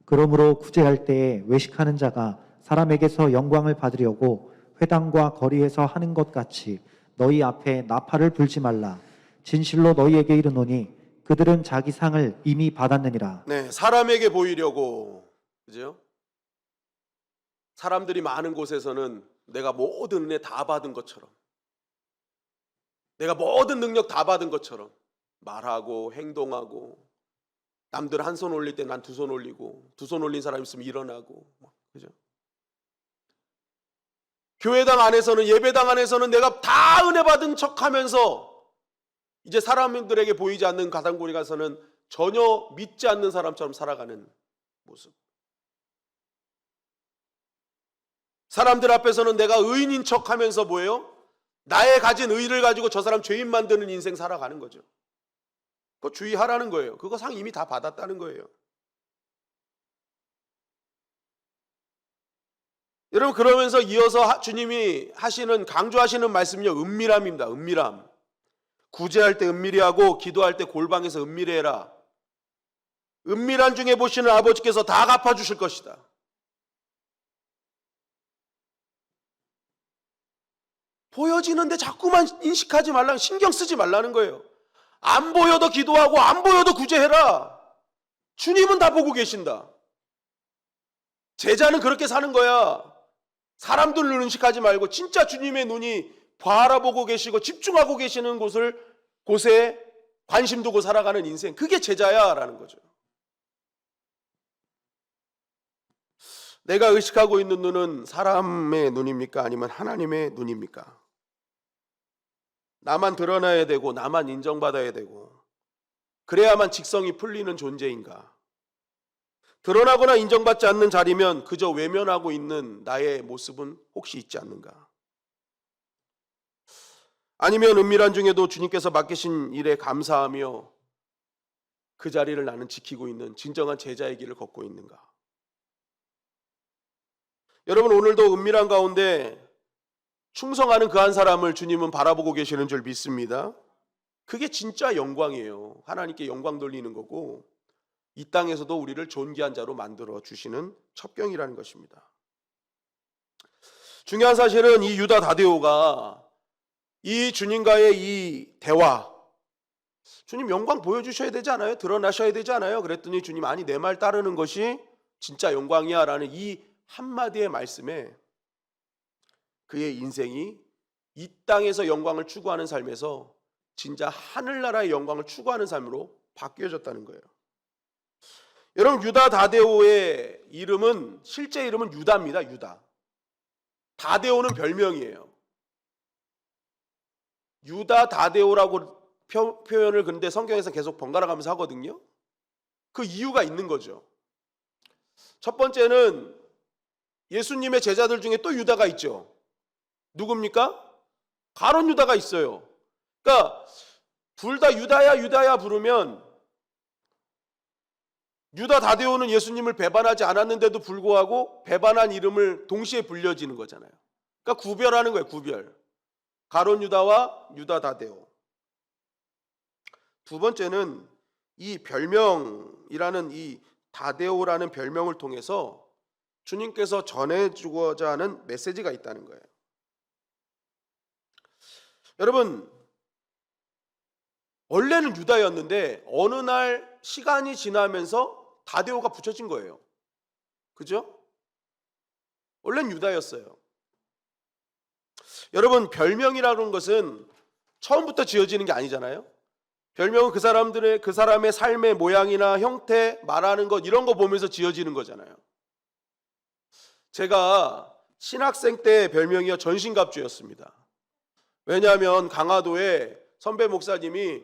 그러므로 구제할 때에 외식하는 자가 사람에게서 영광을 받으려고 회당과 거리에서 하는 것 같이 너희 앞에 나팔을 불지 말라. 진실로 너희에게 이르노니 그들은 자기 상을 이미 받았느니라. 네, 사람에게 보이려고, 그죠? 사람들이 많은 곳에서는 내가 모든 은혜 다 받은 것처럼, 내가 모든 능력 다 받은 것처럼 말하고 행동하고, 남들 한 손 올릴 때 난 두 손 올리고, 두 손 올린 사람 있으면 일어나고, 그죠? 교회당 안에서는, 예배당 안에서는 내가 다 은혜 받은 척하면서 이제 사람들에게 보이지 않는 가장고리 가서는 전혀 믿지 않는 사람처럼 살아가는 모습. 사람들 앞에서는 내가 의인인 척하면서 뭐예요? 나의 가진 의를 가지고 저 사람 죄인 만드는 인생 살아가는 거죠. 그거 주의하라는 거예요. 그거 상 이미 다 받았다는 거예요. 여러분, 그러면서 이어서 주님이 하시는, 강조하시는 말씀은요, 은밀함입니다. 은밀함. 구제할 때 은밀히 하고 기도할 때 골방에서 은밀히 해라. 은밀한 중에 보시는 아버지께서 다 갚아주실 것이다. 보여지는데 자꾸만 인식하지 말라, 신경 쓰지 말라는 거예요. 안 보여도 기도하고 안 보여도 구제해라. 주님은 다 보고 계신다. 제자는 그렇게 사는 거야. 사람들을 인식하지 말고 진짜 주님의 눈이 바라보고 계시고 집중하고 계시는 곳에 관심 두고 살아가는 인생, 그게 제자야 라는 거죠. 내가 의식하고 있는 눈은 사람의 눈입니까? 아니면 하나님의 눈입니까? 나만 드러나야 되고 나만 인정받아야 되고 그래야만 직성이 풀리는 존재인가? 드러나거나 인정받지 않는 자리면 그저 외면하고 있는 나의 모습은 혹시 있지 않는가? 아니면 은밀한 중에도 주님께서 맡기신 일에 감사하며 그 자리를 나는 지키고 있는 진정한 제자의 길을 걷고 있는가? 여러분, 오늘도 은밀한 가운데 충성하는 그 한 사람을 주님은 바라보고 계시는 줄 믿습니다. 그게 진짜 영광이에요. 하나님께 영광 돌리는 거고 이 땅에서도 우리를 존귀한 자로 만들어 주시는 첩경이라는 것입니다. 중요한 사실은 이 유다 다데오가 이 주님과의 이 대화, 주님 영광 보여주셔야 되지 않아요? 드러나셔야 되지 않아요? 그랬더니 주님, 아니 내 말 따르는 것이 진짜 영광이야 라는 이 한마디의 말씀에 그의 인생이 이 땅에서 영광을 추구하는 삶에서 진짜 하늘나라의 영광을 추구하는 삶으로 바뀌어졌다는 거예요. 여러분, 유다 다데오의 이름은, 실제 이름은 유다입니다. 유다. 다데오는 별명이에요. 유다 다데오라고 표현을 근데 성경에서 계속 번갈아 가면서 하거든요. 그 이유가 있는 거죠. 첫 번째는 예수님의 제자들 중에 또 유다가 있죠. 누굽니까? 가룟 유다가 있어요. 그러니까 둘 다 유다야 유다야 부르면, 유다 다데오는 예수님을 배반하지 않았는데도 불구하고 배반한 이름을 동시에 불려지는 거잖아요. 그러니까 구별하는 거예요. 구별. 가룟 유다와 유다 다데오. 두 번째는 이 별명이라는, 이 다데오라는 별명을 통해서 주님께서 전해주고자 하는 메시지가 있다는 거예요. 여러분, 원래는 유다였는데 어느 날 시간이 지나면서 다데오가 붙여진 거예요. 그죠? 원래는 유다였어요. 여러분, 별명이라는 것은 처음부터 지어지는 게 아니잖아요. 별명은 그 사람의 삶의 모양이나 형태, 말하는 것, 이런 거 보면서 지어지는 거잖아요. 제가 신학생 때 별명이요 전신갑주였습니다. 왜냐하면 강화도에 선배 목사님이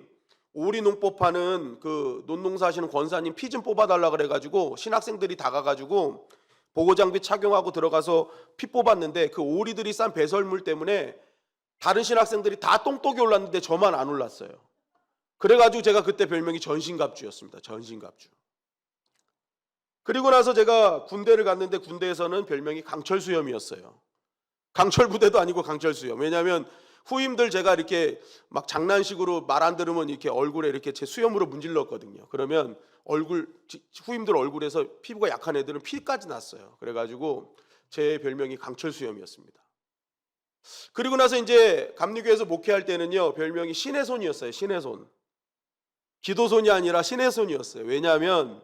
오리 농법하는 그 논농사하시는 권사님 피 좀 뽑아달라 그래가지고 신학생들이 다 가가지고 보호장비 착용하고 들어가서 피 뽑았는데, 그 오리들이 싼 배설물 때문에 다른 신학생들이 다 똥독이 올랐는데 저만 안 올랐어요. 그래가지고 제가 그때 별명이 전신갑주였습니다. 전신갑주. 그리고 나서 제가 군대를 갔는데 군대에서는 별명이 강철수염이었어요. 강철부대도 아니고 강철수염. 왜냐하면 후임들 제가 이렇게 막 장난식으로 말 안 들으면 이렇게 얼굴에 이렇게 제 수염으로 문질렀거든요. 그러면 후임들 얼굴에서 피부가 약한 애들은 피까지 났어요. 그래가지고 제 별명이 강철수염이었습니다. 그리고 나서 이제 감리교에서 목회할 때는요, 별명이 신의 손이었어요. 신의 손. 기도손이 아니라 신의 손이었어요. 왜냐하면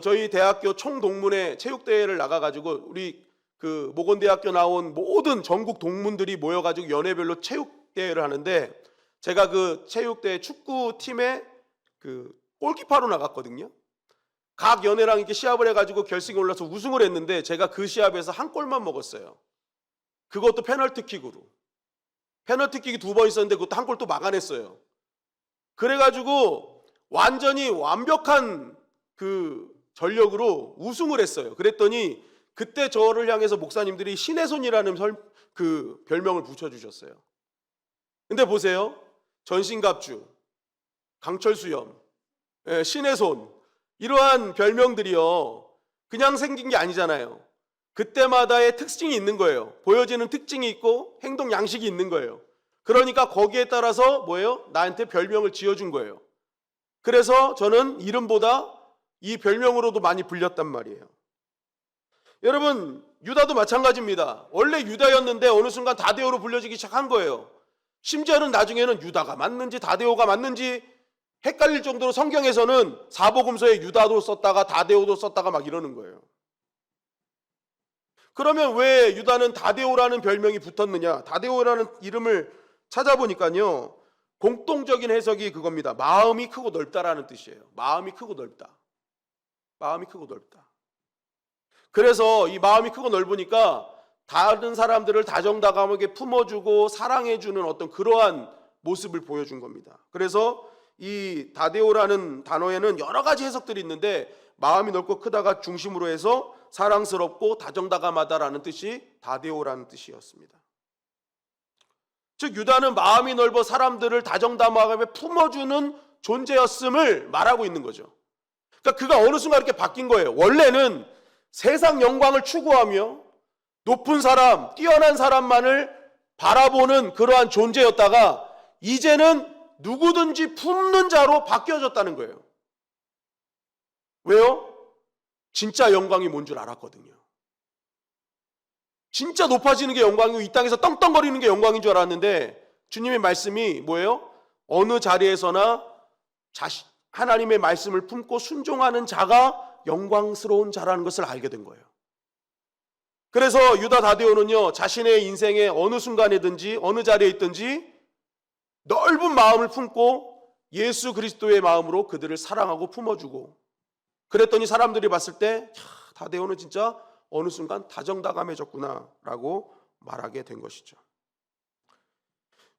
저희 대학교 총동문회 체육대회를 나가가지고 우리 그 모건대학교 나온 모든 전국 동문들이 모여가지고 연회별로 체육대회를 하는데, 제가 그 체육대회 축구팀의 그 골키퍼로 나갔거든요. 각 연회랑 이렇게 시합을 해가지고 결승에 올라서 우승을 했는데, 제가 그 시합에서 한 골만 먹었어요. 그것도 페널티킥으로. 페널티킥이 2번 있었는데 그것도 한 골 또 막아냈어요. 그래가지고 완전히 완벽한 그 전력으로 우승을 했어요. 그랬더니 그때 저를 향해서 목사님들이 신의 손이라는 그 별명을 붙여주셨어요. 근데 보세요. 전신갑주, 강철수염, 신의 손, 이러한 별명들이요, 그냥 생긴 게 아니잖아요. 그때마다의 특징이 있는 거예요. 보여지는 특징이 있고 행동 양식이 있는 거예요. 그러니까 거기에 따라서 뭐예요? 나한테 별명을 지어준 거예요. 그래서 저는 이름보다 이 별명으로도 많이 불렸단 말이에요. 여러분, 유다도 마찬가지입니다. 원래 유다였는데 어느 순간 다데오로 불려지기 시작한 거예요. 심지어는 나중에는 유다가 맞는지 다데오가 맞는지 헷갈릴 정도로 성경에서는 사복음서에 유다도 썼다가 다데오도 썼다가 막 이러는 거예요. 그러면 왜 유다는 다데오라는 별명이 붙었느냐? 다데오라는 이름을 찾아보니까요, 공통적인 해석이 그겁니다. 마음이 크고 넓다라는 뜻이에요. 마음이 크고 넓다. 마음이 크고 넓다. 그래서 이 마음이 크고 넓으니까 다른 사람들을 다정다감하게 품어주고 사랑해주는 어떤 그러한 모습을 보여준 겁니다. 그래서 이 다데오라는 단어에는 여러 가지 해석들이 있는데, 마음이 넓고 크다가 중심으로 해서 사랑스럽고 다정다감하다라는 뜻이 다데오라는 뜻이었습니다. 즉 유다는 마음이 넓어 사람들을 다정다감하게 품어주는 존재였음을 말하고 있는 거죠. 그러니까 그가 어느 순간 이렇게 바뀐 거예요. 원래는 세상 영광을 추구하며 높은 사람, 뛰어난 사람만을 바라보는 그러한 존재였다가 이제는 누구든지 품는 자로 바뀌어졌다는 거예요. 왜요? 진짜 영광이 뭔 줄 알았거든요. 진짜 높아지는 게 영광이고 이 땅에서 떵떵거리는 게 영광인 줄 알았는데 주님의 말씀이 뭐예요? 어느 자리에서나 하나님의 말씀을 품고 순종하는 자가 영광스러운 자라는 것을 알게 된 거예요. 그래서 유다 다데오는요, 자신의 인생의 어느 순간이든지 어느 자리에 있든지 넓은 마음을 품고 예수 그리스도의 마음으로 그들을 사랑하고 품어주고, 그랬더니 사람들이 봤을 때 다데오는 진짜 어느 순간 다정다감해졌구나 라고 말하게 된 것이죠.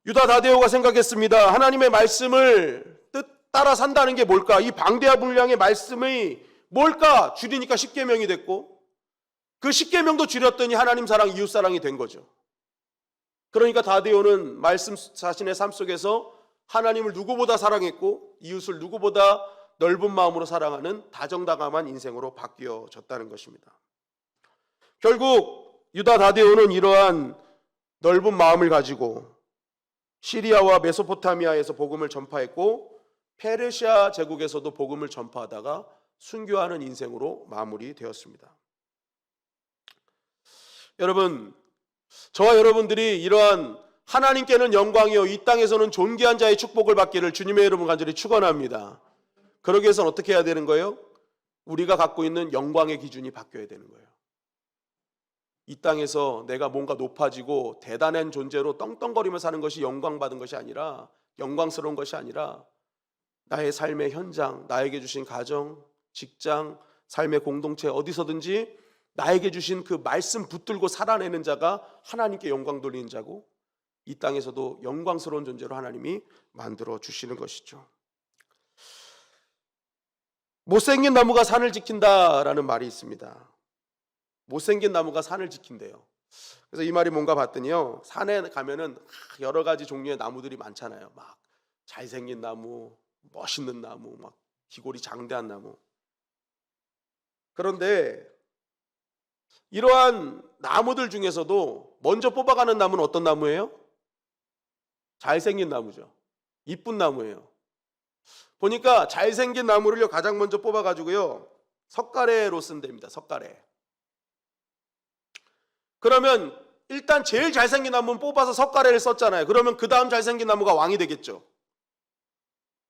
유다 다데오가 생각했습니다. 하나님의 말씀을 따라 산다는 게 뭘까? 이 방대한 분량의 말씀이 뭘까? 줄이니까 10계명이 됐고, 그 10계명도 줄였더니 하나님 사랑, 이웃 사랑이 된 거죠. 그러니까 다데오는 말씀 자신의 삶 속에서 하나님을 누구보다 사랑했고 이웃을 누구보다 넓은 마음으로 사랑하는 다정다감한 인생으로 바뀌어졌다는 것입니다. 결국 유다 다데오는 이러한 넓은 마음을 가지고 시리아와 메소포타미아에서 복음을 전파했고 페르시아 제국에서도 복음을 전파하다가 순교하는 인생으로 마무리되었습니다. 여러분, 저와 여러분들이 이러한 하나님께는 영광이요 이 땅에서는 존귀한 자의 축복을 받기를 주님의 이름으로 간절히 축원합니다. 그러기 위해서는 어떻게 해야 되는 거예요? 우리가 갖고 있는 영광의 기준이 바뀌어야 되는 거예요. 이 땅에서 내가 뭔가 높아지고 대단한 존재로 떵떵거리며 사는 것이 영광받은 것이 아니라, 영광스러운 것이 아니라 나의 삶의 현장, 나에게 주신 가정, 직장, 삶의 공동체 어디서든지 나에게 주신 그 말씀 붙들고 살아내는 자가 하나님께 영광 돌리는 자고 이 땅에서도 영광스러운 존재로 하나님이 만들어 주시는 것이죠. 못생긴 나무가 산을 지킨다라는 말이 있습니다. 못생긴 나무가 산을 지킨대요. 그래서 이 말이 뭔가 봤더니요, 산에 가면은 여러 가지 종류의 나무들이 많잖아요. 막 잘생긴 나무, 멋있는 나무, 막 기골이 장대한 나무. 그런데 이러한 나무들 중에서도 먼저 뽑아가는 나무는 어떤 나무예요? 잘생긴 나무죠. 이쁜 나무예요. 보니까 잘생긴 나무를요 가장 먼저 뽑아가지고요 석가래로 쓴답니다. 석가래. 그러면 일단 제일 잘생긴 나무는 뽑아서 석가래를 썼잖아요. 그러면 그 다음 잘생긴 나무가 왕이 되겠죠.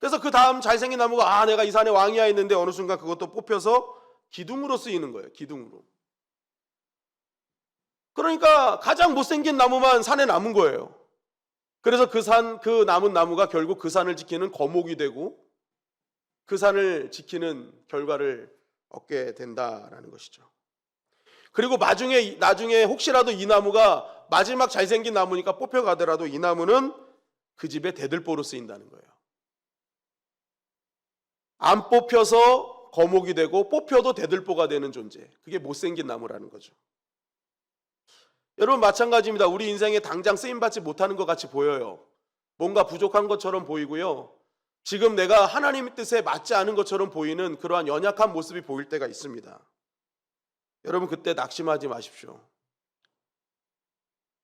그래서 그 다음 잘생긴 나무가 내가 이 산의 왕이야 했는데 어느 순간 그것도 뽑혀서 기둥으로 쓰이는 거예요. 기둥으로. 그러니까 가장 못생긴 나무만 산에 남은 거예요. 그래서 그 남은 나무가 결국 그 산을 지키는 거목이 되고 그 산을 지키는 결과를 얻게 된다라는 것이죠. 그리고 나중에 혹시라도 이 나무가 마지막 잘생긴 나무니까 뽑혀가더라도 이 나무는 그 집의 대들보로 쓰인다는 거예요. 안 뽑혀서 거목이 되고 뽑혀도 대들보가 되는 존재. 그게 못생긴 나무라는 거죠. 여러분 마찬가지입니다. 우리 인생에 당장 쓰임받지 못하는 것 같이 보여요. 뭔가 부족한 것처럼 보이고요. 지금 내가 하나님의 뜻에 맞지 않은 것처럼 보이는 그러한 연약한 모습이 보일 때가 있습니다. 여러분 그때 낙심하지 마십시오.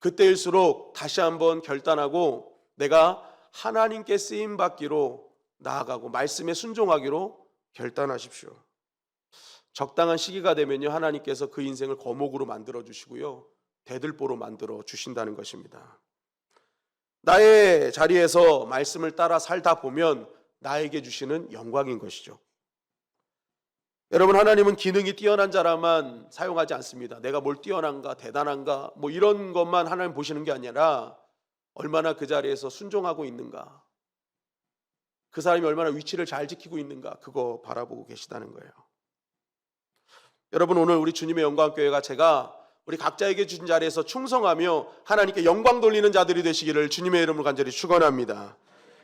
그때일수록 다시 한번 결단하고 내가 하나님께 쓰임받기로 나아가고 말씀에 순종하기로 결단하십시오. 적당한 시기가 되면요 하나님께서 그 인생을 거목으로 만들어 주시고요 대들보로 만들어 주신다는 것입니다. 나의 자리에서 말씀을 따라 살다 보면 나에게 주시는 영광인 것이죠. 여러분 하나님은 기능이 뛰어난 자라만 사용하지 않습니다. 내가 뭘 뛰어난가 대단한가 뭐 이런 것만 하나님 보시는 게 아니라 얼마나 그 자리에서 순종하고 있는가, 그 사람이 얼마나 위치를 잘 지키고 있는가, 그거 바라보고 계시다는 거예요. 여러분 오늘 우리 주님의 영광교회가 제가 우리 각자에게 주신 자리에서 충성하며 하나님께 영광 돌리는 자들이 되시기를 주님의 이름으로 간절히 축원합니다.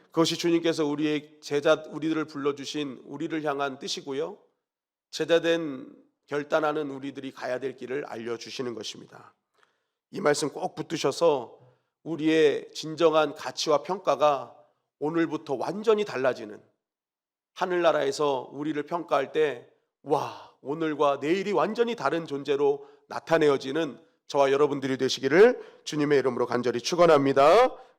그것이 주님께서 우리들을 불러주신 우리를 향한 뜻이고요 제자된 결단하는 우리들이 가야 될 길을 알려주시는 것입니다. 이 말씀 꼭 붙드셔서 우리의 진정한 가치와 평가가 오늘부터 완전히 달라지는, 하늘나라에서 우리를 평가할 때 와, 오늘과 내일이 완전히 다른 존재로 나타내어지는 저와 여러분들이 되시기를 주님의 이름으로 간절히 축원합니다.